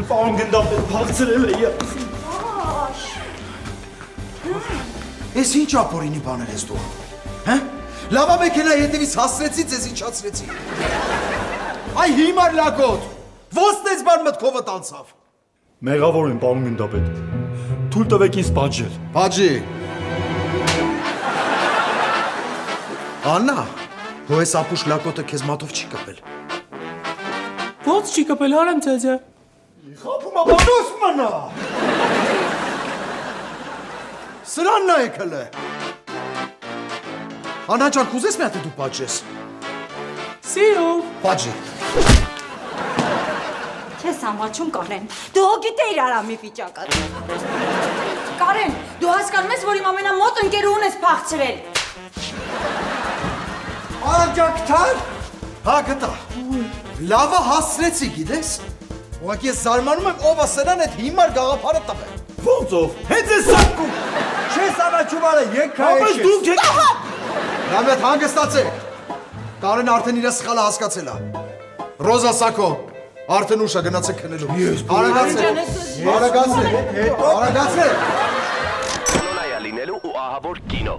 Պարոն գնդապետ փախցրել է ես։ Ես ինչ ապորինի բաներ ես դու, հա? Լավա մեքենա հետևից հասցրեցի, ձեզ իջացրեցի։ Այ հիմար լակոտ, ոսնեց բան մտքովը տանցավ։ Մեղավոր եմ, պարոն գնդապետ։ Թույլ տվեք ինձ պատժել։ Բաջի։ Աննա, հո ես ապուշ լակոտը քեզ մատով չի կպել։ Ոնց չի կպել, հարեմ ձեզը։ Խափում ապատոս մնա։ Սրանն է եկել է։ Աննա ջան, կուզես մի հատ դու պատժես։ Սիրով։ Պատժի։ Քեզ ամաչում Կարեն, դու գիտեիր Արամի վիճակը։ Կարեն, դու հասկանում ես, որ իմ ամենամոտ ընկերուհուն ես փախցրել։ Արջակթար։ Հա գտա։ Լավը հասցրեցի, գիտես։ Ուղղակի ես զարմանում եմ, ով է սրան այդ հիմար գաղափարը տվել։ Ոնցով։ Հենց ես սակում։ Չես ամաչում արը, եկա Բայց դուք եք։ Ռամետ հանգստացեք։ Կարեն արդեն իր սխալը հասկացել է։ Ռոզա Սակո, արդեն ուշ է գնացեք քնելու։ Արագացրեք։ Արագացրեք։ Կանոնայա լինելու ու ահավոր կինո։